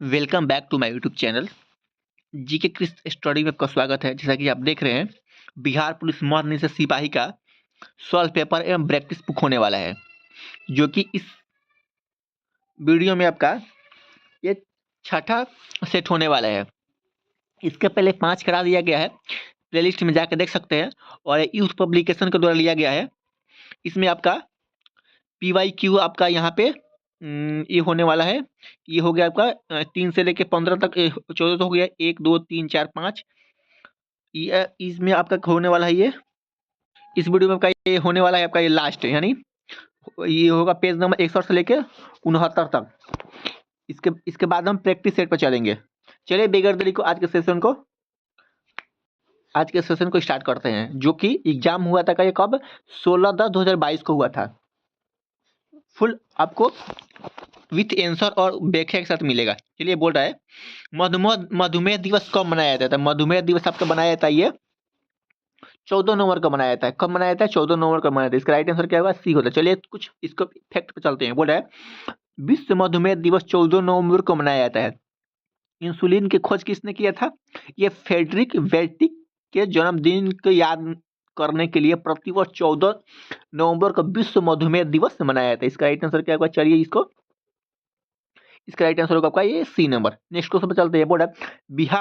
Welcome back to my YouTube channel. GK quiz study में आपका स्वागत है। जैसा कि आप देख रहे हैं, बिहार पुलिस मध्य निषेध सिपाही का सॉल्व पेपर एवं प्रैक्टिस बुक होने वाला है, जो कि इस वीडियो में आपका ये छठा सेट होने वाला है। इसके पहले 5 करा दिया गया है, प्लेलिस्ट में जाकर देख सकते हैं, और यूथ पब्लिकेशन के द्वारा लिया गया है। इसमें आपका PYQ आपका यहाँ पे ये होने वाला है। ये हो गया आपका 3 से लेके 15 तक, 14 तो हो गया, 1 2 3 4 5। ये इसमें आपका होने वाला है, ये इस वीडियो में आपका ये होने वाला है आपका ये लास्ट, यानी ये होगा पेज नंबर 61 से लेके 69 तक। इसके बाद हम प्रैक्टिस सेट पर चलेंगे। चलिए बेगर देरी को आज के सेशन को स्टार्ट करते हैं, जो कि एग्जाम हुआ था का ये कब 16/10/2022 को हुआ था। फुल आपको विथ आंसर और व्याख्या के साथ मिलेगा। चलिए बोल रहा है, मधुमेह दिवस कब मनाया जाता है। मधुमेह दिवस आपका बनाया जाता है ये 14 नवंबर को मनाया जाता है। कब मनाया जाता है? 14 नवंबर को मनाया जाता है। इसका राइट आंसर क्या होगा? सी होता है। चलिए कुछ इसको फैक्ट पे चलते हैं। बोल रहा है, विश्व मधुमेह दिवस 14 नवंबर को मनाया जाता है। इंसुलिन की खोज किसने किया था? ये फ्रेडरिक वेल्टिक के जन्मदिन को याद करने के लिए प्रतिवर्ष 14 नवंबर को विश्व मधुमेह दिवस मनाया जाता है। इसका राइट आंसर क्या होगा? चलिए इसका राइट आंसर होगा आपका ये सी नंबर। नेक्स्ट क्वेश्चन पे चलते हैं। बोल रहा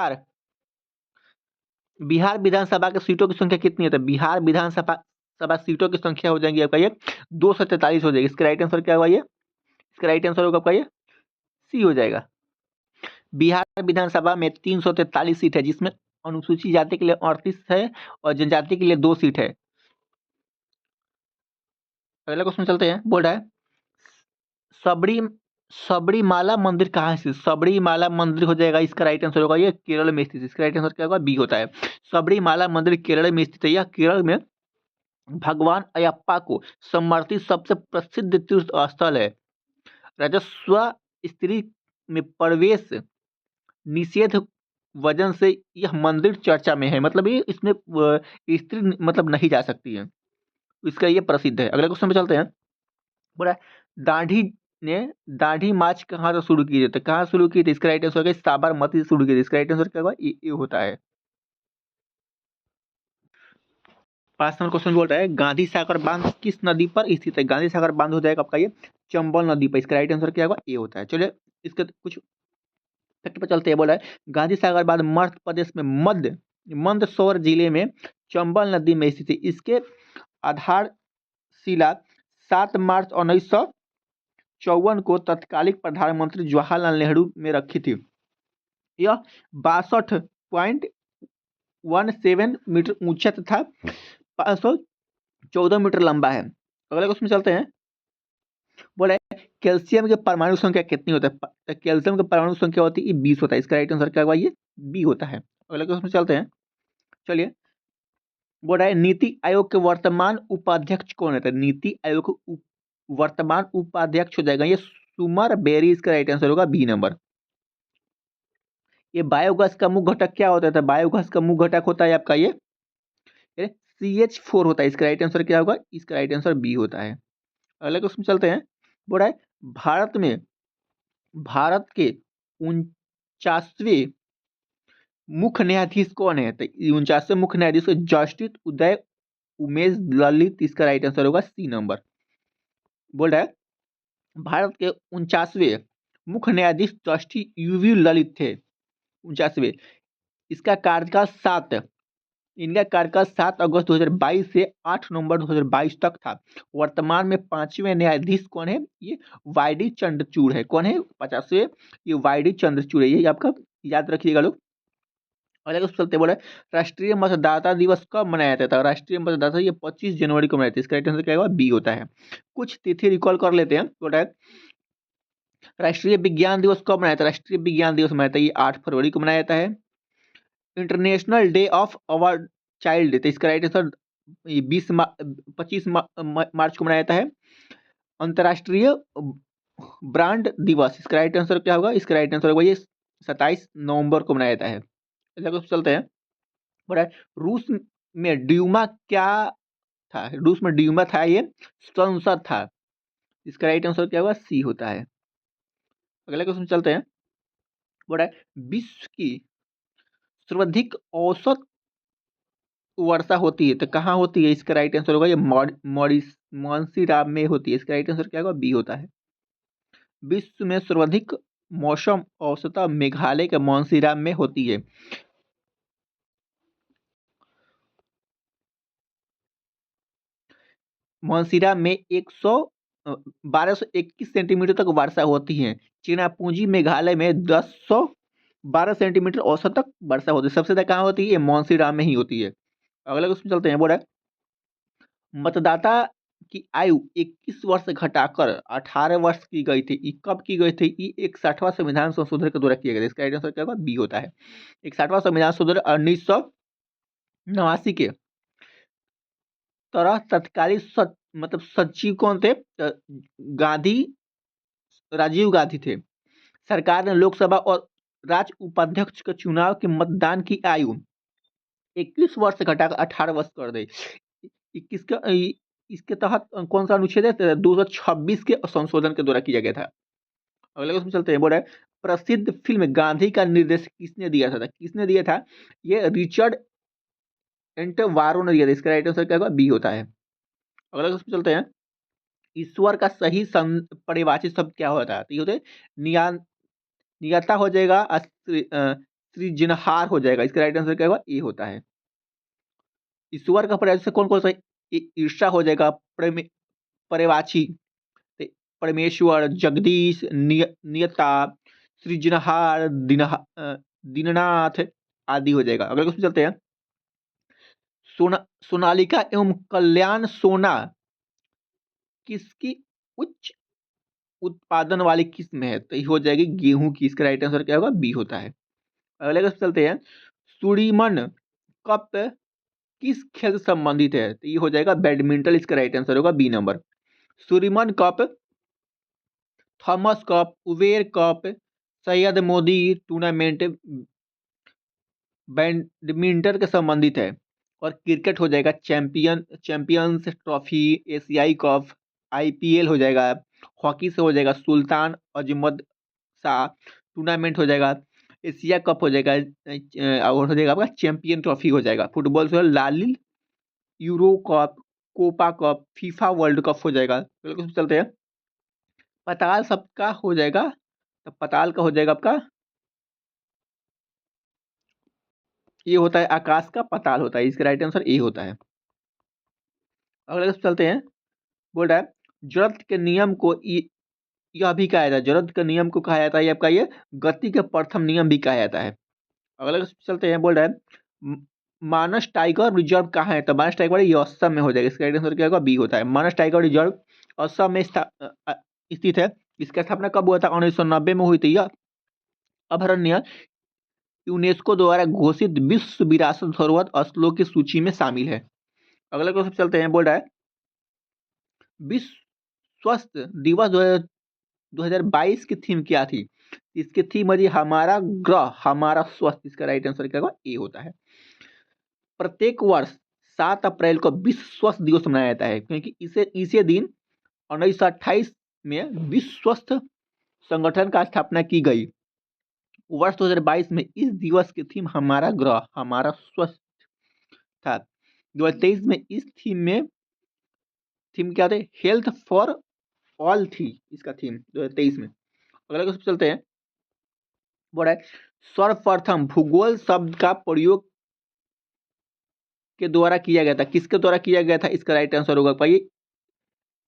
है, बिहार विधानसभा की सीटों की संख्या कितनी है? तो बिहार विधानसभा सीटों की संख्या हो जाएगी आपका ये 243 हो जाएगी। इसका राइट आंसर क्या होगा? ये इसका राइट आंसर होगा आपका ये सी हो जाएगा। बिहार विधानसभा में 343 सीट है, जिसमें अनुसूचित जाति के लिए 38 है और जनजाति के लिए 2 सीट है। अगला क्वेश्चन चलते हैं। बोल रहा है, सबरी सबरीमाला मंदिर कहाँ स्थित? सबरीमाला मंदिर हो जाएगा, इसका राइट आंसर होगा ये केरल में स्थित। इसका राइट आंसर क्या होगा? बी होता है। सबरीमाला मंदिर केरल में स्थित है। यह केरल में भगवान अयप्पा को समर्पित सबसे प्रसिद्ध तीर्थ स्थल है। राजस्व स्त्री में प्रवेश निषेध वजन से यह मंदिर चर्चा में है। मतलब ये इसमें स्त्री मतलब नहीं जा सकती है, इसका ये प्रसिद्ध है। अगले क्वेश्चन पे चलते हैं। बोला, दाढ़ी ने दाढ़ी मार्च कहाँ से शुरू की थी? कहाँ शुरू की थी? इसका राइट आंसर होगा साबरमती से शुरू की थी। इसका राइट आंसर क्या होगा? ये होता है। 5 नंबर क्वेश्चन बोल रहा है, गांधी सागर बांध किस नदी पर स्थित है? गांधी सागर बांध हो जाएगा आपका ये चंबल नदी पर। इसका राइट आंसर क्या होगा? ए होता है। चलिए इसके कुछ फैक्ट पर चलते हैं। बोला है, गांधी सागर बांध मध्य प्रदेश में मंदसौर जिले में चंबल नदी में स्थित है। इसके आधारशिला 7 मार्च 1954 को तत्कालीन प्रधानमंत्री जवाहरलाल नेहरू में रखी थी। यह 62.17 मीटर ऊंचा तथा 514 मीटर लंबा है। अगले क्वेश्चन में चलते हैं। बोले, कैल्शियम के परमाणु संख्या कितनी होता है? तो कैल्शियम की परमाणु संख्या होती है 20 होता है। इसका राइट आंसर क्या होगा? ये बी होता है। अगले क्वेश्चन में चलते हैं। चलिए बोल रहा है, नीति आयोग के वर्तमान उपाध्यक्ष कौन है? तो नीति आयोग के वर्तमान उपाध्यक्ष हो जाएगा ये सुमर बेरी। इसका राइट आंसर होगा बी नंबर। ये बायोगैस का मुख्य घटक क्या होता है? तो बायोगैस का मुख्य घटक होता है आपका ये CH4 होता है। इसका राइट आंसर क्या होगा? इसका राइट आंसर बी होता है। अगले क्वेश्चन चलते हैं। बोल रहा है, भारत के 49वें मुख्य न्यायाधीश कौन है? तो 49वें मुख्य न्यायाधीश जस्टिस उदय उमेश ललित। इसका राइट आंसर होगा सी नंबर। बोल रहा है, भारत के 49वें मुख्य न्यायाधीश जस्टिस UV ललित थे। 49वें। इसका कार्यकाल 7 अगस्त 2022 से 8 नवंबर 2022 तक था। वर्तमान में 5वें न्यायाधीश कौन है? ये YD चंद्रचूड़ है। कौन है 50वें? ये YD चंद्रचूड़ है। ये आपका याद रखिएगा लोग। अलग चलते बोले, राष्ट्रीय मतदाता दिवस कब मनाया जाता है? राष्ट्रीय मतदाता ये 25 जनवरी को मनाया जाता है। इसका राइट आंसर क्या होगा? बी होता है। कुछ तिथि रिकॉल कर लेते हैं। बोला है, राष्ट्रीय विज्ञान दिवस कब मनाया जाता है? राष्ट्रीय विज्ञान दिवस मनाया जाता है ये 8 फरवरी को मनाया जाता है। International day of our child, तो इसका राइट आंसर 25 मार्च को मनाया जाता है। अंतर्राष्ट्रीय ब्रांड दिवस, इसका राइट आंसर क्या होगा? इसका राइट आंसर होगा ये 27 नवंबर को मनाया जाता है। चलते हैं। बोला, रूस में ड्यूमा क्या था? रूस में ड्यूमा था ये संसद था। इसका राइट आंसर क्या होगा? सी होता है। अगला क्वेश्चन चलते हैं। बोल रहा है विश्व की सर्वाधिक औसत वर्षा होती है तो कहाँ होती है? इसका राइट आंसर होगा ये मॉरिस मॉन्सीराम में होती है। इसका राइट आंसर क्या होगा? बी होता है। विश्व में सर्वाधिक मौसम औसतः मेघालय के मॉन्सीराम में होती है। मानसीरा में 1221 सेंटीमीटर तक वर्षा होती है। चेनापूंजी मेघालय में 1012 सेंटीमीटर औसत तक वर्षा होती है। सबसे ज्यादा कहाँ होती है? मानसीरा में ही होती है। अगला क्वेश्चन चलते हैं। बोल रहा है मतदाता की आयु 21 वर्ष घटाकर 18 वर्ष की गई थी। ये कब की गई थी? ये 61वां संविधान संशोधन के द्वारा किया गया था। इसका राइट आंसर क्या होगा? बी होता है। 61वां संविधान संशोधन 1989 के तरह तत्कालीन मतलब सचिव कौन थे? गांधी, राजीव गांधी थे। सरकार ने लोकसभा और राज्य उपाध्यक्ष के चुनाव के मतदान की आयु 21 वर्ष से घटाकर 18 वर्ष कर दी। 21 का इसके तहत कौन सा अनुच्छेद है? 226 के संशोधन के द्वारा किया गया था। अगले क्वेश्चन चलते हैं। बोल रहा है प्रसिद्ध फिल्म गांधी का निर्देश किसने दिया था? किसने दिया था? ये रिचर्ड एंटवारो ने दिया था। इसका राइट आंसर क्या होगा? बी होता है। अगला क्वेश्चन चलते हैं। ईश्वर का सही परिभाषित शब्द क्या होता है? तो ये होते हैं नियता हो जाएगा, सृजनहार हो जाएगा। इसका राइट आंसर क्या होगा? ए होता है। ईश्वर का परिभाषित कौन कौन सा? ईर्षा हो जाएगा, पर्यवाची, परमेश्वर, जगदीश, नियता, सृजनहार, दीननाथ आदि हो जाएगा। अगले क्वेश्चन चलते हैं। सोनालिका एवं कल्याण सोना किसकी उच्च उत्पादन वाली किस्म है? तो ये हो जाएगी गेहूं की। इसका राइट आंसर क्या होगा? बी होता है। अगले क्वेश्चन चलते हैं। सुरीमन कप किस खेल से संबंधित है? तो ये हो जाएगा बैडमिंटन। इसका राइट आंसर होगा B number. Sudirman cup, Thomas cup, Uber cup, Syed Modi tournament badminton के संबंधित है। और क्रिकेट हो जाएगा चैंपियंस ट्रॉफी, एशियाई कप, आईपीएल हो जाएगा। हॉकी से हो जाएगा सुल्तान अजमद शाह टूर्नामेंट हो जाएगा। एशिया कप हो जाएगा, और हो जाएगा आपका चैंपियन ट्रॉफी हो जाएगा। फुटबॉल से La Liga Euro cup, Copa cup, FIFA world cup हो जाएगा। बिल्कुल चलते हैं। पताल सबका हो जाएगा, तो पताल का हो जाएगा आपका, ये होता है आकाश का पताल होता है। इसका राइट आंसर ए होता है। अगले चलते हैं। बोल रहा है जड़त्व के नियम को यह भी कहा जाता है, जड़त्व के नियम को कहा जाता है, ये आपका ये गति के प्रथम नियम भी कहा जाता है। अगले चलते हैं। बोल रहा है मानस टाइगर रिजर्व कहाँ है? तो मानस टाइगर ये असम में हो जाएगा। इसका राइट आंसर क्या होगा? बी होता है। मानस टाइगर रिजर्व असम में स्थित है। इसका स्थापना कब हुआ था? 1990 में हुई थी। यह अभयारण्य यूनेस्को द्वारा घोषित विश्व विरासत धरोहर स्थलों की सूची में शामिल है। अगले क्वेश्चन चलते हैं। बोल रहा है विश्व स्वास्थ्य दिवस 2022 की थीम क्या थी? इसकी थीम है हमारा ग्रह हमारा स्वास्थ्य। इसका राइट आंसर क्या होगा? ए होता है। प्रत्येक वर्ष 7 अप्रैल को विश्व स्वास्थ्य दिवस मनाया जाता है, क्योंकि इसे दिन 1928 में विश्व स्वास्थ्य संगठन का स्थापना की गई। वर्ष 2022 में इस दिवस की थीम हमारा ग्रह हमारा स्वास्थ्य था। 2023 में इस थीम क्या थे? हेल्थ फॉर ऑल थी इसका थीम 2023 में। अगला क्वेश्चन चलते हैं। बोल रहा है सर्वप्रथम भूगोल शब्द का प्रयोग के द्वारा किया गया था। किसके द्वारा किया गया था? इसका राइट आंसर होगा भाई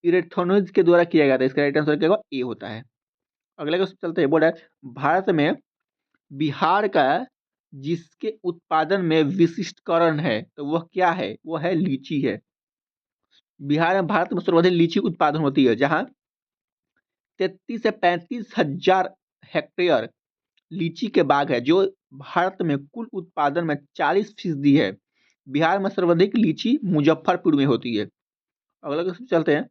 इरेथोनिज के द्वारा किया गया था। इसका राइट आंसर क्या होगा? ए होता है। अगले क्वेश्चन चलते हैं। बोल रहा है भारत में बिहार का जिसके उत्पादन में विशिष्टकरण है, तो वह क्या है? वह है लीची है। बिहार में भारत में सर्वाधिक लीची उत्पादन होती है, जहां 33 से 35 हजार हेक्टेयर लीची के बाग है, जो भारत में कुल उत्पादन में 40% है। बिहार में सर्वाधिक लीची मुजफ्फरपुर में होती है। अगला क्वेश्चन चलते हैं।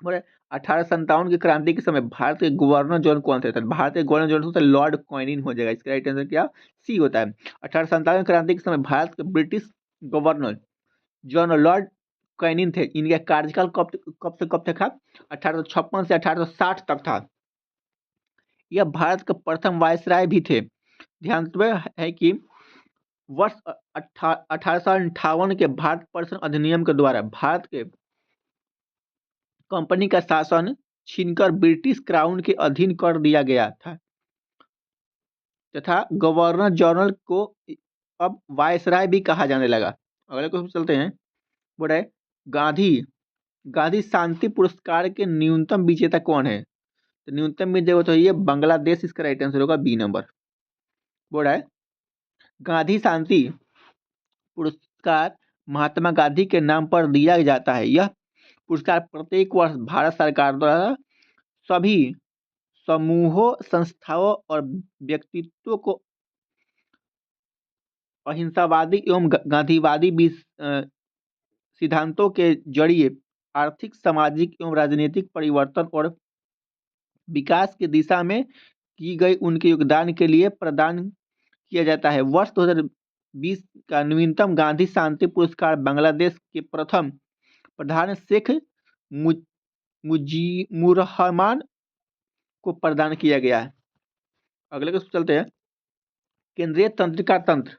बोले 1857 की क्रांति के समय भारत के गवर्नर जनरल कौन थे? तो भारत के गवर्नर जनरल थे लॉर्ड क्वाइनिन हो जाएगा। इसका राइट आंसर क्या? सी होता है। 1857 की क्रांति के समय भारत के ब्रिटिश गवर्नर जनरल लॉर्ड क्वाइनिन थे। इनका कार्यकाल कब से कब तक था? 1856 से 1860 तक था। यह भारत के प्रथम वायसराय भी थे। ध्यान है कि वर्ष 1858 के भारत पर्सन अधिनियम के द्वारा भारत के कंपनी का शासन छीनकर ब्रिटिश क्राउन के अधीन कर दिया गया था तथा गवर्नर जनरल को अब वायसराय भी कहा जाने लगा। अगले क्वेश्चन चलते हैं। बोल रहे गांधी गांधी शांति पुरस्कार के न्यूनतम विजेता कौन है? तो न्यूनतम विजेता तो ये बांग्लादेश, इसका राइट आंसर होगा बी नंबर। बोल रहा है गांधी शांति पुरस्कार महात्मा गांधी के नाम पर दिया जाता है। यह पुरस्कार प्रत्येक वर्ष भारत सरकार द्वारा सभी समूहों, संस्थाओं और व्यक्तित्वों को अहिंसावादी एवं गांधीवादी सिद्धांतों के जरिए आर्थिक, सामाजिक एवं राजनीतिक परिवर्तन और विकास की दिशा में की गई उनके योगदान के लिए प्रदान किया जाता है। वर्ष 2020 का न्यूनतम गांधी शांति पुरस्कार बांग्लादेश के प्रथम प्रधान शेख मुजीबुर रहमान को प्रदान किया गया है। अगले क्वेश्चन चलते हैं। केंद्रीय तंत्रिका तंत्र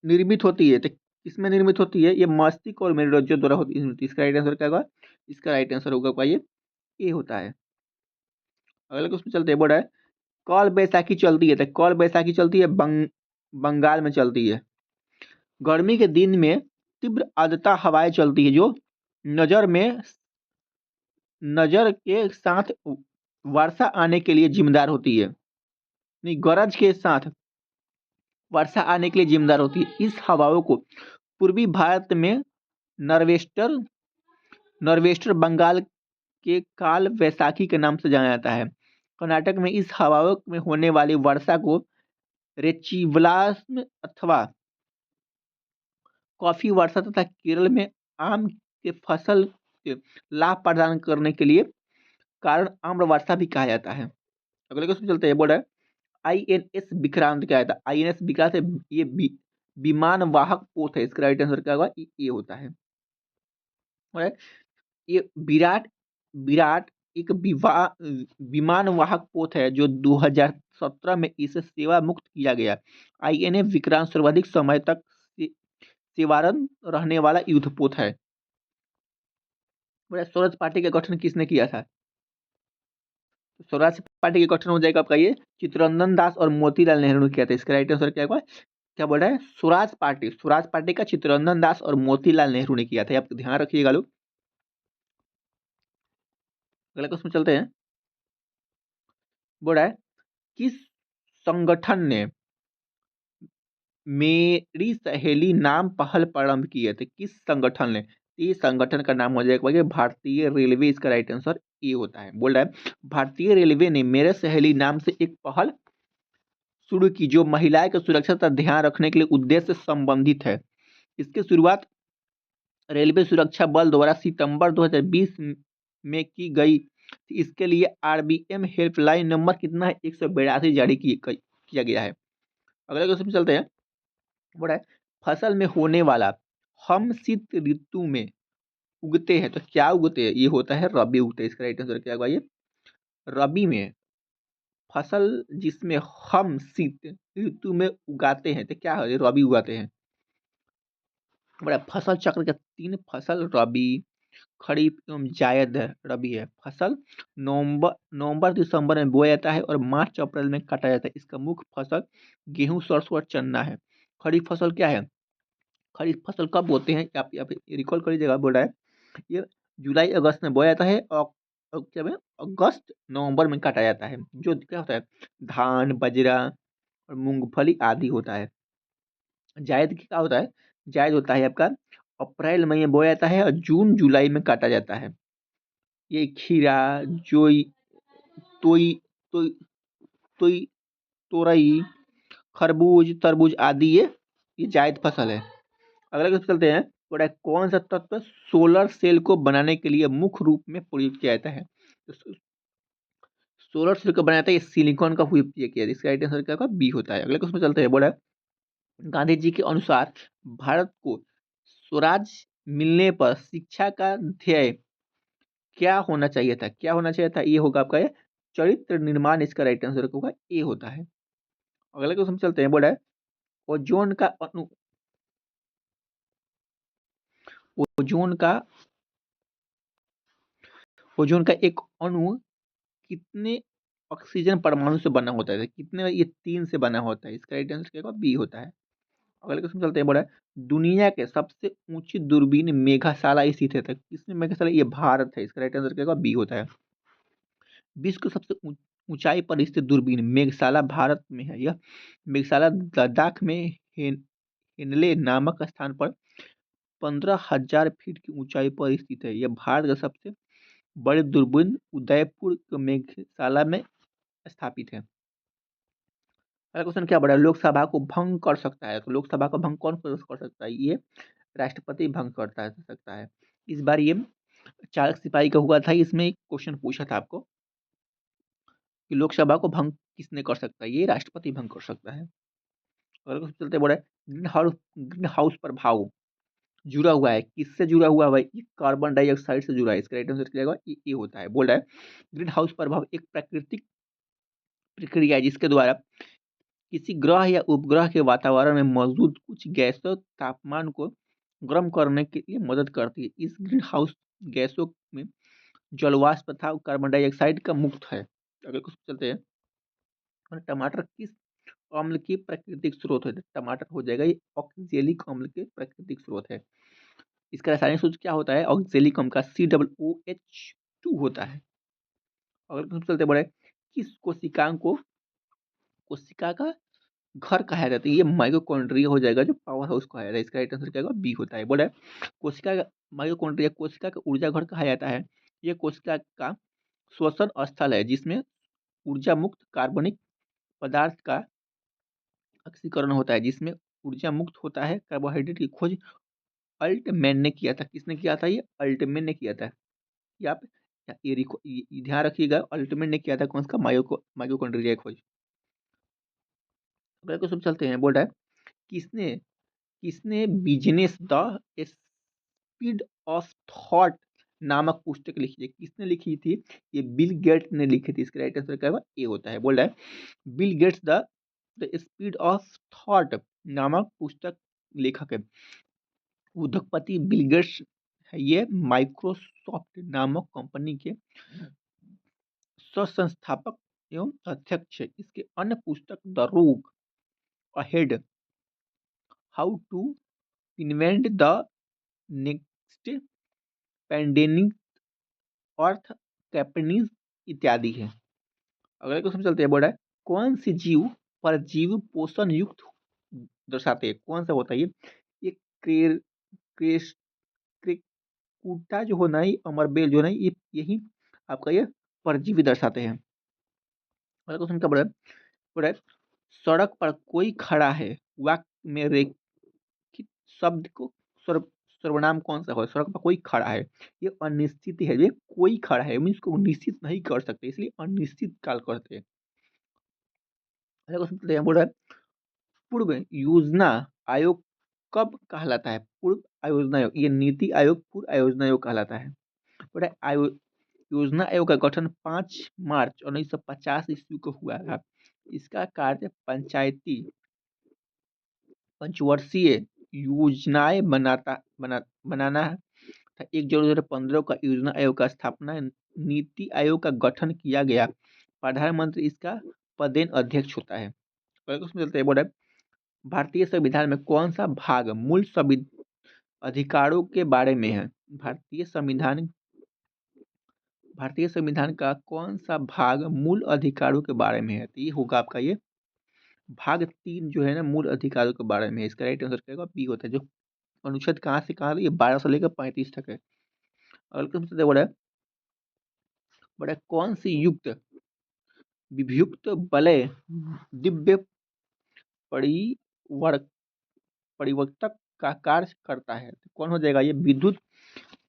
निर्मित होती है तो किसमें निर्मित होती है? ये मस्तिष्क और मेरुरज्जु द्वारा होती है। इसका राइट आंसर क्या होगा? इसका राइट आंसर होगा ये ए होता है। अगले क्वेश्चन चलते हैं। बोल रहा है काल बैसाखी चलती है तो काल बैसाखी चलती है बंगाल में चलती है। गर्मी के दिन में तीव्र आर्द्रता हवाएं चलती है जो नजर के साथ वर्षा आने के लिए जिम्मेदार होती है। नहीं, गरज के साथ वर्षा आने के लिए जिम्मेदार होती है। इस हवाओं को पूर्वी भारत में नॉर्वेस्टर बंगाल के काल वैसाखी के नाम से जाना जाता है। कर्नाटक में इस हवाओं में होने वाली वर्षा को रेचिवलास्म अथवा कॉफी वर्षा तथा केरल में आम के फसल के लाभ प्रदान करने के लिए कारण आम्र वर्षा भी कहा जाता है। अगले क्वेश्चन चलते हैं। बोल रहा है INS विक्रांत क्या था? INS विक्रांत ये विमान वाहक पोत है। इसका राइट आंसर क्या होगा? ये होता है। ये विराट एक विमान वाहक पोत है जो 2017 में इसे सेवा मुक्त किया गया। INS विक्रांत सर्वाधिक समय तक सेवारत रहने वाला युद्धपोत है। स्वराज पार्टी का गठन किसने किया था? स्वराज पार्टी का गठन हो जाएगा आपका ये चित्तरंजन दास और मोतीलाल नेहरू ने किया था। इसका राइट आंसर क्या होगा? क्या बोल रहा है? स्वराज पार्टी का चित्तरंजन दास और मोतीलाल नेहरू ने किया था। आप ध्यान रखिएगा लोग। अगला क्वेश्चन चलते हैं। बोल रहा है किस संगठन ने मेरी सहेली नाम पहल प्रारंभ की है? तो किस संगठन ने? इस संगठन का नाम हो जाएगा भारतीय रेलवे। इसका राइट आंसर ये होता है। बोल रहा है भारतीय रेलवे ने मेरे सहेली नाम से एक पहल शुरू की जो महिलाएं की सुरक्षा का ध्यान रखने के लिए उद्देश्य से संबंधित है। इसकी शुरुआत रेलवे सुरक्षा बल द्वारा सितंबर 2020 में की गई। इसके लिए RBM हेल्पलाइन नंबर कितना है? 182 जारी किया गया है। अगले क्वेश्चन चलते हैं। बोला है फसल में होने वाला हम शीत ऋतु में उगते हैं तो क्या उगते हैं? ये होता है रबी उगते हैं। इसका राइट आंसर क्या होगा? ये रबी में फसल जिसमें हम शीत ऋतु में उगाते हैं तो क्या है? रबी उगाते हैं। बड़ा फसल चक्र के 3 फसल रबी, खरीफ एवं जायद रबी है। फसल नवंबर दिसंबर में बोया जाता है और मार्च अप्रैल में काटा जाता है। इसका मुख्य फसल गेहूं, सरसों और चना है। खरीफ फसल क्या है? खरीफ फसल कब बोते हैं? आप रिकॉल कर लीजिएगा। बोल रहा है ये जुलाई अगस्त में बोया जाता है और क्या है अगस्त नवंबर में काटा जाता है। जो क्या होता है धान, बाजरा और मूंगफली आदि होता है। जायद क्या होता है? जायद होता है आपका अप्रैल मई में बोया जाता है और जून जुलाई में काटा जाता है। ये खीरा, जोई, तोई तोई तोई तोरई, खरबूज, तरबूज आदि ये जायद फसल है। अगला क्वेश्चन चलते हैं। बोला कौन सा तत्व सोलर सेल को बनाने के लिए मुख्य रूप में प्रयोग किया जाता है? तो सोलर सेल को बनाता है ये सिलिकॉन का उपयोग किया जाता है। इसका राइट आंसर क्या होगा? बी होता है। अगले क्वेश्चन चलते हैं। बोला गांधी जी के अनुसार भारत को स्वराज मिलने पर शिक्षा का ध्येय क्या होना चाहिए था? क्या होना चाहिए था? ये होगा आपका चरित्र निर्माण इसका राइट आंसर होगा ए होता है। अगला क्वेश्चन चलते हैं, बोला है ओजोन का अणु, ओजोन का ओजोन का एक अणु कितने ऑक्सीजन परमाणु से बना होता है, कितने, ये 3 से बना होता है, इसका राइट आंसर क्या होगा, बी होता है। अगले क्वेश्चन चलते हैं, बोला है दुनिया के सबसे ऊंची दूरबीन मेघाशाला स्थित है, किसमें मेघाशाला, ये भारत है, इसका राइट आंसर क्या होगा, बी होता है। विश्व की सबसे ऊंचाई पर स्थित दूरबीन मेघशाला भारत में है। यह मेघशाला लद्दाख में हेनले नामक स्थान पर 15,000 फीट की ऊंचाई पर स्थित है। यह भारत का सबसे बड़ी दूरबीन उदयपुर के मेघशाला में स्थापित है। अगला क्वेश्चन क्या बड़ा, लोकसभा को भंग कर सकता है, तो लोकसभा को भंग कौन कर सकता है, ये राष्ट्रपति भंग करता है सकता है। इस बार ये चालक सिपाही का हुआ था, इसमें एक क्वेश्चन पूछा था आपको कि लोकसभा को भंग किसने कर सकता है, ये राष्ट्रपति भंग कर सकता है। अगला क्वेश्चन चलते बड़ा, ग्रीन हाउस प्रभाव जुड़ा हुआ है, किससे जुड़ा हुआ है, ये कार्बन डाइऑक्साइड से जुड़ा है, इसका राइट आंसर क्या होगा, ये होता है। बोल रहा है ग्रीन हाउस प्रभाव एक प्राकृतिक प्रक्रिया है जिसके द्वारा किसी ग्रह या उपग्रह के वातावरण में मौजूद कुछ गैसों तापमान को गर्म करने के लिए मदद करती है। इस ग्रीन हाउस गैसों में जलवाष्प तथा कार्बन डाइऑक्साइड का मुक्त है। अगर कुछ चलते हैं, और टमाटर किस अम्ल की प्राकृतिक स्रोत है, तो टमाटर हो जाएगा ये ऑक्जेलिक अम्ल के प्राकृतिक स्रोत है। इसका रासायनिक सूत्र क्या होता है, ऑक्जेलिक अम्ल का COOH2 होता है। अगर कुछ चलते बड़े, किस कोशिकांग को कोशिका का घर कहा जाता है, ये माइटोकॉन्ड्रिया हो जाएगा, जो पावर हाउस कहा जाता है, इसका राइट आंसर क्या होगा, बी होता है। बोला है कोशिका का माइटोकॉन्ड्रिया कोशिका का ऊर्जा घर कहा जाता है। ये कोशिका का श्वसन स्थल है जिसमें ऊर्जा मुक्त कार्बनिक पदार्थ का ऑक्सीकरण होता है, जिसमें ऊर्जा मुक्त होता है। कार्बोहाइड्रेट की खोज अल्टमैन ने किया था, किसने किया था, ये अल्टमैन ने किया था। ये आप ये ध्यान रखिएगा, अल्टमैन ने किया था कौन सा, माइटोकॉन्ड्रिया की खोज। अगला क्वेश्चन चलते हैं, बोल रहा है किसने किसने business the speed of thought नामक पुस्तक लिखी है, किसने लिखी थी, ये बिल गेट्स ने लिखी थी, इसका राइट आंसर क्या होगा, ए होता है। बोल रहा है Bill Gates the speed of thought नामक पुस्तक लेखक है। उद्योगपति बिल गेट्स है, ये माइक्रोसॉफ्ट नामक कंपनी के सह संस्थापक एवं अध्यक्ष है। इसके अन्य पुस्तक the road ahead, how to invent the next pandemic, अर्थ कैपनीज इत्यादि है। अगले क्वेश्चन चलते हैं, बोल रहा है कौन सी जीव परजीव पोषण युक्त दर्शाते हैं, कौन सा होता है ये क्रेर क्रेस क्रेकुटा जो होना है, अमरबेल जो है ना, ये यही आपका ये परजीवी दर्शाते हैं। अगला क्वेश्चन क्या बोल रहा है सड़क पर कोई खड़ा है, वाक्य में रेखित शब्द को सर्वनाम कौन सा हो, सड़क पर कोई खड़ा है, ये अनिश्चित है, ये कोई खड़ा है मीन्स को निश्चित नहीं कर सकते, इसलिए अनिश्चित काल करते हैं। बोल रहा है पूर्व योजना आयोग कब कहलाता है, पूर्व आयोजना आयोग, ये नीति आयोग पूर्व आयोजना आयोग कहलाता है। बोल रहा है योजना आयोग का गठन 5 मार्च 1950 ईस्वी को हुआ था। इसका कार्य पंचवर्षीय योजनाएं बनाना है। 1 जनवरी 2015 का योजना आयोग का स्थापना, नीति आयोग का गठन किया गया, प्रधानमंत्री इसका पदेन अध्यक्ष होता है। उसमें चलते हैं, बोल रहा है भारतीय संविधान में कौन सा भाग मूल अधिकारों के बारे में है, भारतीय संविधान का कौन सा भाग मूल अधिकारों के बारे में है, तो ये होगा आपका ये भाग 3 जो है ना, मूल अधिकारों के बारे में है, इसका राइट आंसर क्या होगा, बी होता है। जो अनुच्छेद कहाँ से कहाँ, ये 12 से लेकर 35 तक है। अगला बोला कौन सी युक्त विभुक्त वलय दिव्य परिवर्त परिवर्तक का कार्य करता है, तो कौन हो जाएगा, ये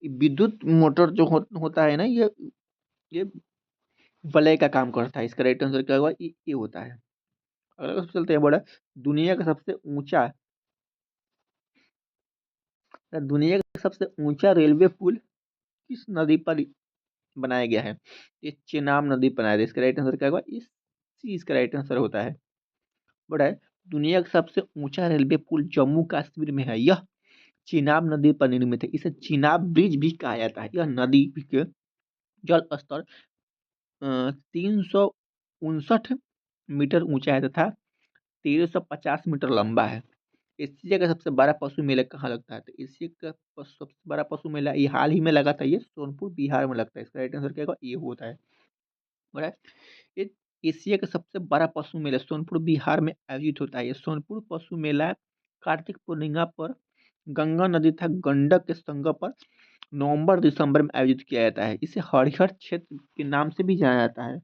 विद्युत मोटर जो होता है ना, ये वलय का काम करता है, इसका राइट आंसर क्या होगा, ये होता है। अगला चलते हैं, बोला दुनिया का सबसे ऊंचा रेलवे पुल किस नदी पर बनाया गया है? ये चेनाब नदी बनाया था। इसका राइट आंसर क्या होगा? इस सी इसका राइट आंसर होता है। बड़ा है, दुनिया का सबसे ऊंचा रेलवे पुल जम्मू कश्मीर में है। यह चेनाब नदी पर निर्मित है। इसे चेनाब ब्रिज भी कहा जाता है। यह नदी के जल स्तर 359 मीटर ऊंचा है तथा 1350 मीटर लंबा है। एशिया का सबसे बड़ा पशु मेला कहाँ लगता है? तो एशिया का सबसे बड़ा पशु मेला ये हाल ही में लगा था, ये सोनपुर बिहार में लगता है। इसका राइट आंसर क्या होगा? ये होता है। बड़ा ये एशिया का सबसे बड़ा पशु मेला सोनपुर बिहार में आयोजित होता है। ये सोनपुर पशु मेला कार्तिक पूर्णिमा पर गंगा नदी तथा गंडक के संगम पर नवंबर दिसंबर में आयोजित किया जाता है। इसे हरिहर क्षेत्र के नाम से भी जाना जाता है।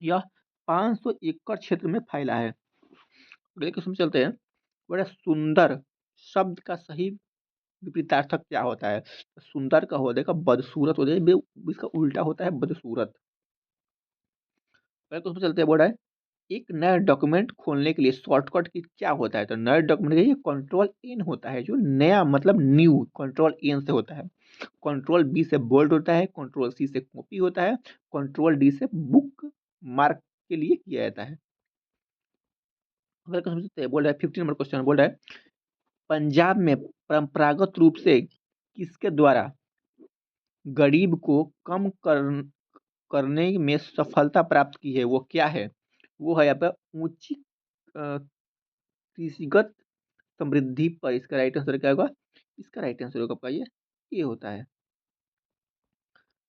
यह 500 एकड़ क्षेत्र में फैला है। अगले क्वेश्चन में चलते हैं। बड़ा सुंदर शब्द का सही विपरीतार्थक क्या होता है? तो सुंदर का हो जाएगा बदसूरत हो जाएगा, इसका उल्टा होता है बदसूरत। अगले क्वेश्चन में चलते हैं। बोला है एक नया डॉक्यूमेंट खोलने के लिए शॉर्टकट की क्या होता है? तो नया डॉक्यूमेंट के लिए कंट्रोल एन होता है। जो नया मतलब न्यू कंट्रोल एन से होता है। कंट्रोल बी से बोल्ड होता है। कंट्रोल सी से कॉपी होता है। कंट्रोल डी से बुक मार्क के लिए किया जाता है। अगला क्वेश्चन बोल रहा है 15 नंबर क्वेश्चन बोल रहा है पंजाब में परंपरागत रूप से किसके द्वारा गरीब को कम करने में सफलता प्राप्त की है? वो क्या है? वो है यहाँ पे ऊंची कृषिगत समृद्धि पर। इसका राइट आंसर क्या होगा? इसका राइट आंसर होगा आपका ये होता है।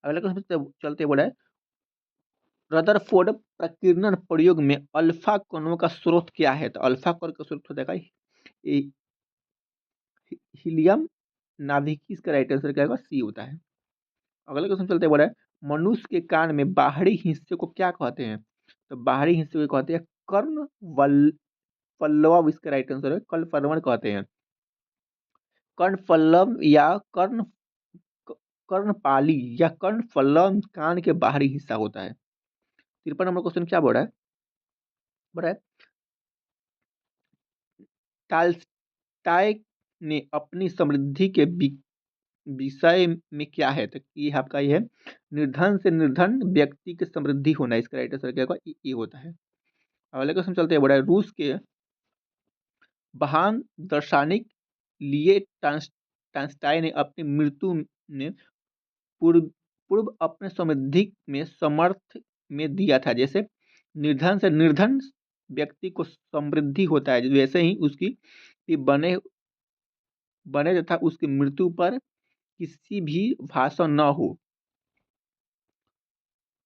अगला क्वेश्चन चलते बोला है रदरफोर्ड प्रकीर्णन प्रयोग में अल्फा कणों का स्रोत क्या है? तो अल्फा कण का स्रोत हो जाएगा हीलियम नाभिकी। इसका राइट आंसर क्या होगा? सी होता है। अगला क्वेश्चन चलते बोला है मनुष्य के कान में बाहरी हिस्से को क्या कहते हैं? तो बाहरी हिस्से को कहते हैं कर्ण पल्लव। इसका राइट आंसर है कर्ण पल्लव कहते हैं। कर्ण पल्लव या कर्णपाली या कर्णफलम कान के बाहरी हिस्सा होता है। 53 नंबर क्वेश्चन क्या बोल रहा है? बोल रहा है टाल्स्टाय ने अपनी समृद्धि के विषय में क्या है? तो ये आपका ये है निर्धन से निर्धन व्यक्ति की समृद्धि होना। इसका राइट आंसर क्या होगा? ये होता है। अगले क्वेश्चन चलते हैं। बोल रहा है रूस के महान दार्शनिक लिए टाल्स्टाय ने अपनी मृत्यु में पूर्व पूर्व अपने समृद्धि में समर्थ में दिया था। जैसे निर्धन से निर्धन व्यक्ति को समृद्धि होता है, वैसे ही उसकी भी बने बने तथा उसकी मृत्यु पर किसी भी भाषा न हो।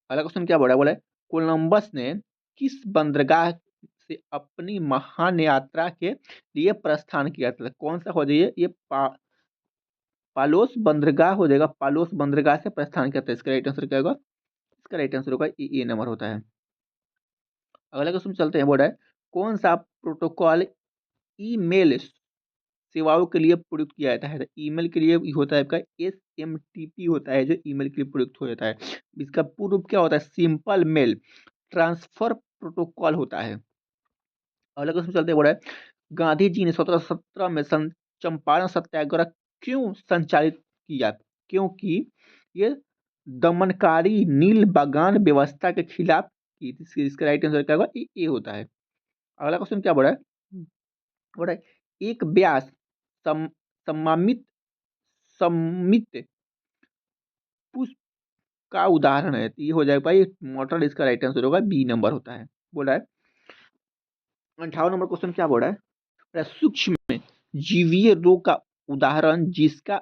अगला क्वेश्चन क्या बोला है कोलंबस ने किस बंदरगाह से अपनी महान यात्रा के लिए प्रस्थान किया था? कौन सा हो जाइए? ये पालोस बंदरगाह हो जाएगा। पालोस बंदरगाह से प्रस्थान किया था। इसका राइट आंसर क्या होगा? इसका राइट आंसर होगा ए नंबर होता है। अगला क्वेश्चन चलते हैं। बोल रहा है कौन सा प्रोटोकॉल ईमेल सेवाओं के लिए प्रयुक्त किया जाता है? तो ईमेल के लिए होता है आपका SMTP होता है, जो ईमेल के लिए प्रयुक्त हो जाता है। इसका पूर्ण रूप क्या होता है? सिंपल मेल ट्रांसफर प्रोटोकॉल होता है। अगला क्वेश्चन चलते हैं। बोल रहा है गांधी जी ने 1717 में चंपारण सत्याग्रह क्यों संचालित किया? क्योंकि ये दमनकारी नील बागान व्यवस्था के खिलाफ की थी। इसका राइट आंसर क्या होगा? ये होता है। अगला क्वेश्चन क्या बोल रहा है? बोल रहा है एक व्यास सम्मानित सम्मित पुष्प का उदाहरण है। तो ये हो जाएगा भाई मॉडल। इसका राइट आंसर होगा बी नंबर होता है। बोल रहा है 58 नंबर क्वेश्चन क्या बोल रहा है? सूक्ष्म जीवीय रोग का उदाहरण जिसका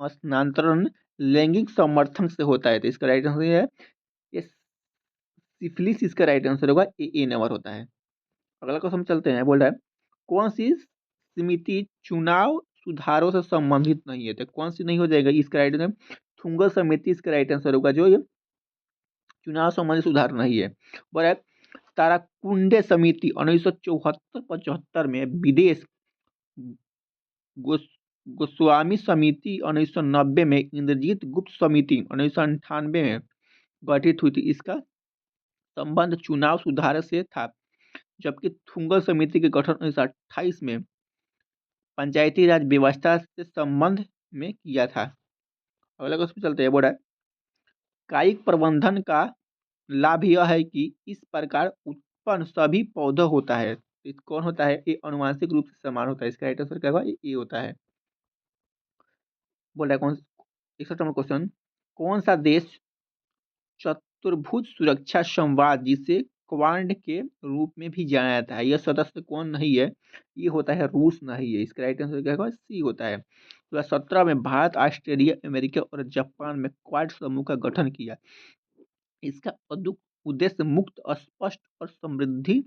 स्थानांतरण लैंगिक समर्थन से होता है। तो इसका राइट आंसर है ये सिफिलिस। इसका राइट आंसर होगा ए नंबर होता है। अगला क्वेश्चन चलते हैं। बोल रहा है कौन सी समिति चुनाव सुधारों से संबंधित नहीं है? तो कौन सी नहीं हो जाएगा? इसका राइट आंसर थुंगल समिति। इसका राइट आंसर होगा जो ये चुनाव संबंधी सुधार नहीं है। बोल रहा है ताराकुंडे समिति 1974-75 में विदेश गोस्वामी समिति 1990 में इंद्रजीत गुप्त समिति 1998 में गठित हुई थी। इसका संबंध चुनाव सुधार से था, जबकि थुंगल समिति के गठन 1928 में पंचायती राज व्यवस्था से संबंध में किया था। अगला क्वेश्चन चलते हैं। बोल रहा है कायिक प्रबंधन का लाभ यह है कि इस प्रकार उत्पन्न सभी पौधा होता है। कौन होता है? ये अनुवांशिक रूप से समान होता है। इसका राइट आंसर क्या होगा? ये होता है। बोल रहा है कौन 61 नंबर क्वेश्चन, कौन सा देश चतुर्भुज सुरक्षा संवाद जिसे क्वाड के रूप में भी जाना जाता है, यह सदस्य कौन नहीं है? ये होता है रूस नहीं है। इसका राइट आंसर क्या होगा? सी होता है। 2017 में भारत, ऑस्ट्रेलिया, अमेरिका और जापान में क्वाड समूह का गठन किया। इसका उद्देश्य मुक्त, स्पष्ट और समृद्धि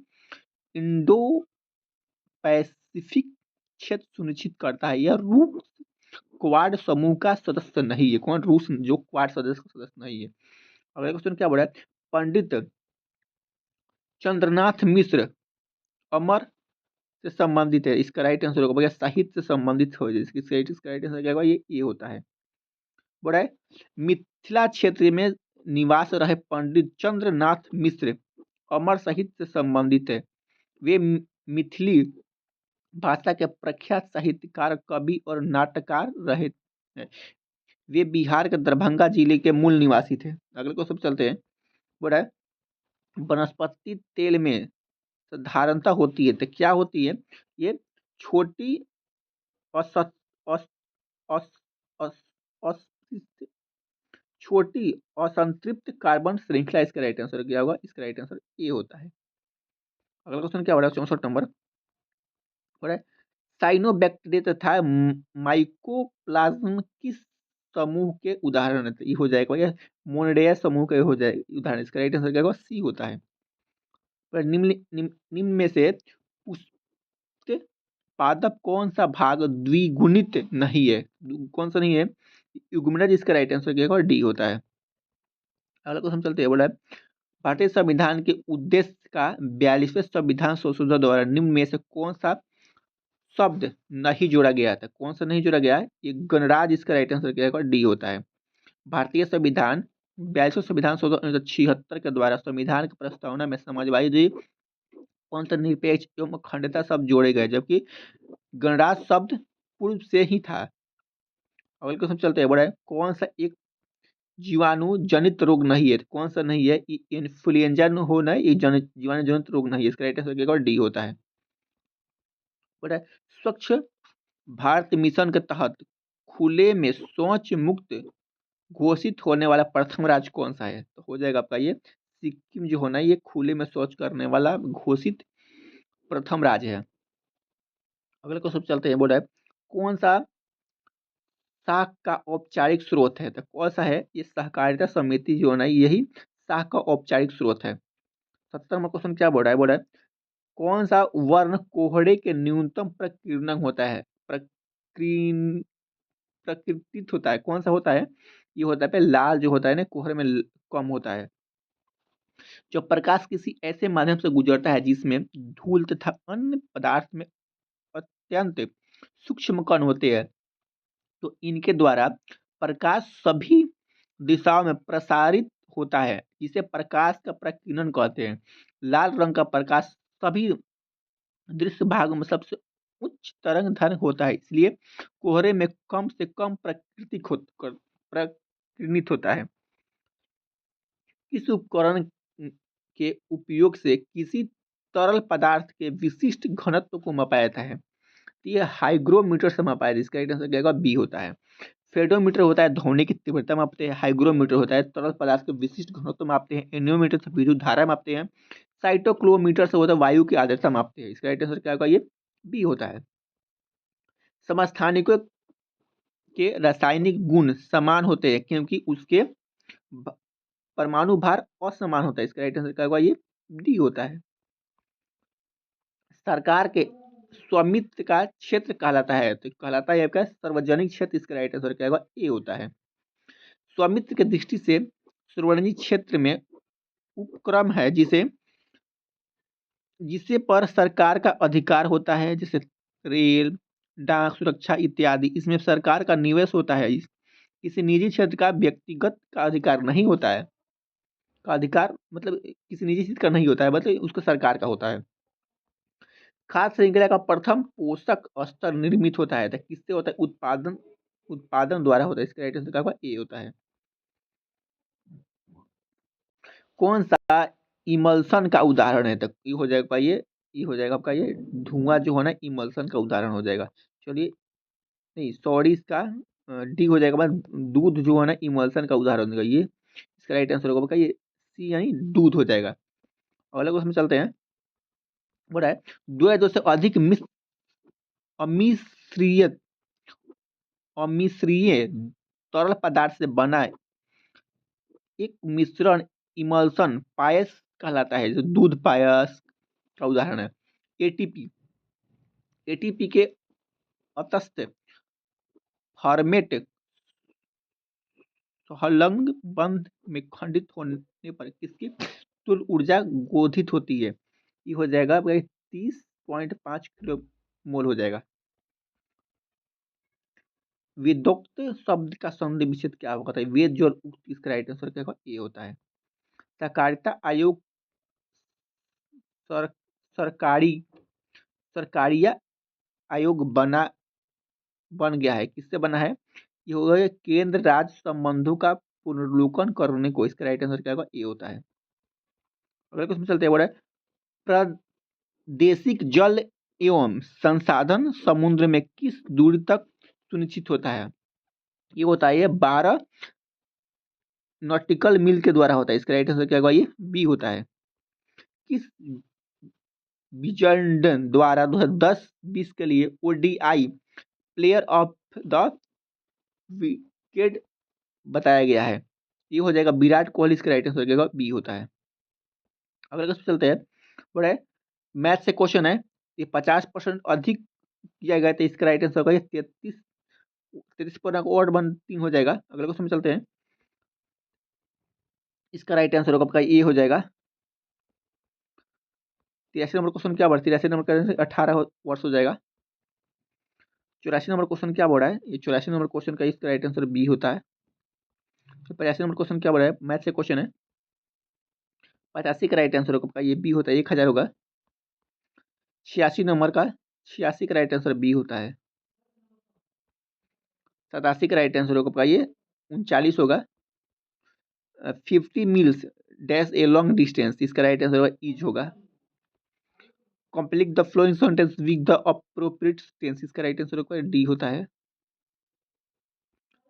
इंडो पैसिफिक क्षेत्र सुनिश्चित करता है। यह रूस क्वाड समूह का सदस्य नहीं है। कौन? रूस, जो क्वाड सदस्य का सदस्य नहीं है। अगला क्वेश्चन क्या बोला है? पंडित चंद्रनाथ मिश्र अमर से संबंधित है। इसका राइट आंसर होगा भैया साहित्य से संबंधित हो जाए। इसका राइट आंसर क्या होगा? ये होता है। बोला है मिथिला क्षेत्र में निवास रहे पंडित चंद्रनाथ मिश्र अमर साहित्य से संबंधित है। वे मिथिली भाषा के प्रख्यात साहित्यकार, कवि और नाटककार रहे हैं। वे बिहार के दरभंगा जिले के मूल निवासी थे। अगले को सब चलते हैं। बोला है वनस्पति तेल में धारणता होती है तो क्या होती है? ये छोटी असत अस, अस, अस, अस, छोटी असंतृप्त कार्बन श्रृंखला। इसका राइट आंसर क्या होगा? इसका राइट आंसर ए होता है। अगला क्वेश्चन क्या हो रहा है? 64 नंबर हो रहा है साइनोबैक्टीरिया तथा माइकोप्लाज्म किस समूह के उदाहरण है? ये हो जाएगा ये मोनिडेया समूह के हो जाए उदाहरण। इसका राइट आंसर क्या होगा? सी होता है। पर निम्न में से पुष्प पादप कौन सा भाग द्विगुणित नहीं है? कौन सा नहीं है? युग्मनज। इसका राइट आंसर क्या होगा? डी होता है। अगला क्वेश्चन चलते हैं। बोला है भारतीय संविधान के उद्देश्य का 42वें संविधान संशोधन द्वारा निम्न में से कौन सा शब्द नहीं जोड़ा गया था? कौन सा नहीं जोड़ा गया है? ये गणराज्य। इसका राइट आंसर क्या होगा? डी होता है। भारतीय संविधान 42वें संविधान संशोधन 1976 के द्वारा संविधान की प्रस्तावना में समाजवादी, पंथनिरपेक्ष एवं अखंडता शब्द जोड़े गए, जबकि गणराज्य शब्द पूर्व से ही था। अगले क्वेश्चन चलते हैं। बड़ा है कौन सा एक जीवाणु जनित रोग नहीं है? कौन सा नहीं है? इन्फ्लुएंजा होना है, ये जीवाणु जनित रोग नहीं है। इसका राइट आंसर क्या होगा? डी होता है। बड़ा है स्वच्छ भारत मिशन के तहत खुले में शौच मुक्त घोषित होने वाला प्रथम राज्य कौन सा है? तो हो जाएगा आपका ये सिक्किम जो होना है, ये खुले में शौच करने वाला घोषित प्रथम राज्य है। अगले को सब चलते हैं। बोला है कौन सा साख का औपचारिक स्रोत है? तो कौन सा है? ये सहकारिता समिति जो है ना, यही साख का औपचारिक स्रोत है। 70वां क्वेश्चन क्या बोल रहा है? बोल रहा है कौन सा वर्ण कोहड़े के न्यूनतम प्रकीर्णन होता है? प्रकीर्णन प्रकृतित होता है। कौन सा होता है? ये होता है लाल, जो होता है ना कोहरे में कम होता है। जब प्रकाश किसी ऐसे माध्यम से गुजरता है जिसमें धूल तथा अन्य पदार्थ में अत्यंत सूक्ष्म कण होते हैं, तो इनके द्वारा प्रकाश सभी दिशाओं में प्रसारित होता है, जिसे प्रकाश का प्रकीर्णन कहते हैं। लाल रंग का प्रकाश सभी दृश्य भागों में सबसे उच्च तरंग दैर्घ्य होता है, इसलिए कोहरे में कम से कम प्रकीर्णित होता है। इस उपकरण के उपयोग से किसी तरल पदार्थ के विशिष्ट घनत्व को मापा जाता है। तो ये हाइग्रोमीटर से मापा जाता है। इसका राइट आंसर क्या होगा? बी होता है। फेडोमीटर होता है ध्वनि की तीव्रता मापते हैं। हाइग्रोमीटर होता है तरल पदार्थ के विशिष्ट घनत्व मापते हैं। एनियोमीटर से विद्युत धारा मापते हैं। साइटोक्रोमीटर से होता है वायु की आर्द्रता मापते हैं। इसका राइट आंसर क्या होगा? ये बी होता है। समस्थानिकों के रासायनिक गुण समान होते हैं क्योंकि उसके परमाणु भार असमान होता है। इसका राइट आंसर क्या होगा? ये डी होता है। सरकार के स्वामित्व का क्षेत्र कहलाता है, तो कहलाता है आपका सार्वजनिक क्षेत्र। इसका राइट आंसर क्या होगा? ए होता है। स्वामित्व की दृष्टि से सार्वजनिक क्षेत्र में उपक्रम है जिसे पर सरकार का अधिकार होता है, जैसे रेल, डाक सुरक्षा इत्यादि। इसमें सरकार का निवेश होता है। किसी निजी क्षेत्र का व्यक्तिगत का अधिकार नहीं होता है। का अधिकार मतलब किसी निजी क्षेत्र का नहीं होता है, मतलब उसको सरकार का होता है। खाद्य श्रृंखला का प्रथम पोषक स्तर निर्मित होता है, तो किससे होता है? उत्पादन द्वारा होता है। इसका राइट आंसर क्या होगा? ए होता है। कौन सा इमल्सन का उदाहरण है? तक ये हो जाएगा ये हो जाएगा आपका ये धुआं जो है ना इमल्सन का उदाहरण हो जाएगा। चलिए नहीं सॉरी इसका डी हो जाएगा। बाद दूध जो है ना इमल्सन का उदाहरण होगा ये। इसका राइट आंसर होगा आपका ये सी यानी दूध हो जाएगा। अगला क्वेश्चन में चलते हैं। बोला है 2 या 2 से अधिक अमिश्रीय अमिश्रीय तरल पदार्थ से बना एक मिश्रण इमल्सन पायस कहलाता है। जो दूध पायस का उदाहरण है। एटीपी एटीपी के अतस्त फॉर्मेट संलग्न बंध में खंडित होने पर किसकी तुल्य ऊर्जा गोधित होती है? ये हो जाएगा 30.5 किलो मोल हो जाएगा। वेदोक्त शब्द का संधि विच्छेद क्या होता है? वेद जो उक्त, इसका राइट आंसर क्या होगा? ए होता है। सहकारिता आयोग सर, सरकारी सरकारिया आयोग बन गया है। किससे बना है? ये होगा केंद्र राज्य संबंधों का पुनर्विलोकन करने को। इसका राइट आंसर क्या होगा? ए होता है। अगले क्वेश्चन चलते हैं। बड़ा प्रादेशिक जल एवं संसाधन समुद्र में किस दूरी तक सुनिश्चित होता है? ये होता है 12 नॉटिकल मील के द्वारा होता है। इसका राइट आंसर क्या होगा? ये बी होता है। किस विजर्डन द्वारा 2010-20 के लिए ODI player of the wicket बताया गया है? ये हो जाएगा विराट कोहली। इसका राइट आंसर क्या होगा? बी होता है। अगले क्वेश्चन चलते हैं। बड़े मैथ से क्वेश्चन है। ये 50% अधिक किया गया तो इसका राइट आंसर होगा ये 33 पर और 3 हो जाएगा। अगले क्वेश्चन में चलते हैं। इसका राइट आंसर होगा आपका ए हो जाएगा। 83 नंबर क्वेश्चन क्या बढ़ 83 नंबर का 18 वर्ष हो जाएगा। 84 नंबर क्वेश्चन क्या बोल रहा है? ये 84 नंबर क्वेश्चन का इसका राइट आंसर बी होता है। तो 85 नंबर क्वेश्चन क्या बोल रहा है? मैथ से क्वेश्चन है। 85 का राइट आंसर होगा ये बी होता है। 1000 होगा। 86 नंबर का 86 का राइट आंसर बी होता है। 87 का राइट आंसर होगा ये 39 होगा। 50 miles dash a long distance. इसका राइट आंसर होगा इज होगा। Complete the following sentence with the appropriate tense. इसका राइट आंसर होगा डी होता है।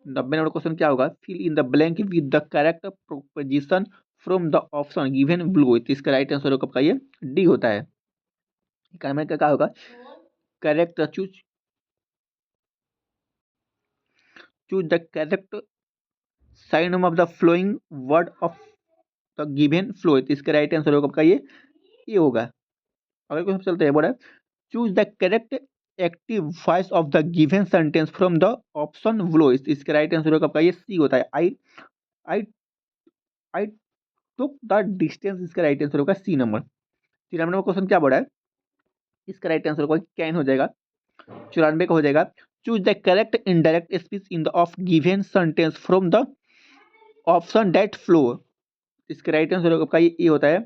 90 नंबर क्वेश्चन क्या होगा? Fill in the blank with the correct preposition from the option given below. इसका राइट आंसर होगा ये डी होता है। इक्यानवे का क्या होगा? Correct choose the correct synonym of the following word of the given flow. इसका राइट आंसर होगा ये होगा। अगले क्वेश्चन चलते हैं। बोला choose the correct active voice of the given sentence from the option below. इसका राइट आंसर होगा ये सी होता है। आई आई टुक द डिस्टेंस। इसका राइट आंसर होगा सी नंबर। 93 नंबर क्वेश्चन क्या बोला है? इसका राइट आंसर होगा कैन हो जाएगा। 94 का हो जाएगा choose the correct indirect speech in the of given sentence from the option that flow. इसका राइट आंसर होगा ये होता है।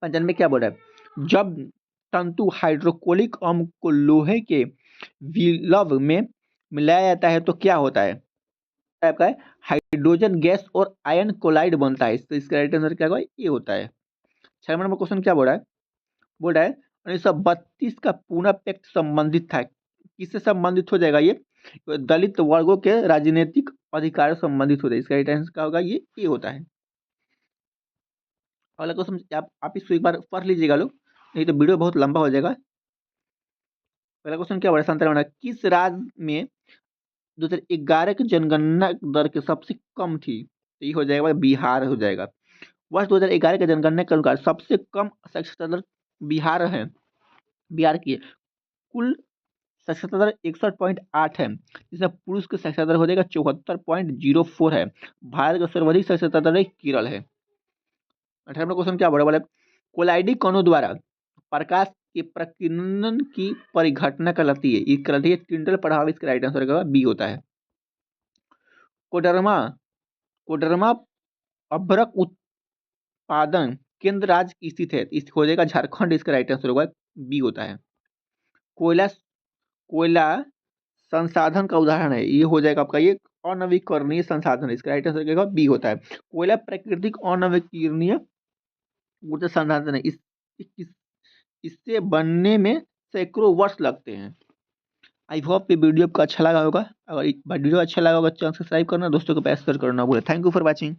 95 क्या बोल रहा है? जब तंतु हाइड्रोक्लोरिक अम्ल को लोहे के विलव में मिलाया जाता है तो क्या होता है? आपका है हाइड्रोजन गैस और आयन कोलाइड बनता है। तो इसका राइट आंसर क्या होगा? ये होता है। 6 नंबर क्वेश्चन क्या बोल रहा है? बोल रहा है 1932 का पूना पैक्ट संबंधित था। किससे संबंधित हो जाएगा? ये दलित वर्गों के राजनीतिक अधिकार संबंधित हो जाएगा। इसका राइट आंसर क्या होगा? ये होता है। अगला क्वेश्चन आप इसको एक बार पढ़ लीजिएगा लोग, नहीं तो वीडियो बहुत लंबा हो जाएगा। पहला क्वेश्चन क्या बड़ा बना? किस राज्य में 2011 की जनगणना दर के सबसे कम थी? तो ये हो जाएगा बिहार हो जाएगा। वर्ष 2011 के जनगणना के अनुसार सबसे कम साक्षरता दर बिहार है। बिहार की कुल साक्षरता दर 61.8 है, जिसमें पुरुष की साक्षरता दर हो जाएगा 74.04 है। भारत का सर्वाधिक साक्षरता दर केरल है। 18वां क्वेश्चन क्या बोला? कोलाइडी कणों द्वारा प्रकाश के प्रकीर्णन की परिघटना कहलाती है। ये कहलाती है टिंडल प्रभाव। इसका राइट आंसर का बी होता है। कोडरमा कोडरमा अभ्रक उत्पादन केंद्र राज्य की स्थित है। इस हो जाएगा झारखंड। इसका राइट आंसर होगा बी होता है। कोयला कोयला संसाधन का उदाहरण है, ये हो जाएगा आपका ये अनवीकरणीय संसाधन, इसका राइट आंसर क्या बी होता है। कोयला प्राकृतिक अनवीकरणीय ऊर्जा संसाधन है, इस इससे बनने में सैकड़ों वर्ष लगते हैं। आई होप ये वीडियो आपको अच्छा लगा होगा। अगर वीडियो अच्छा लगा होगा चैनल सब्सक्राइब करना, दोस्तों को पैस करना भूलें। Thank you for watching.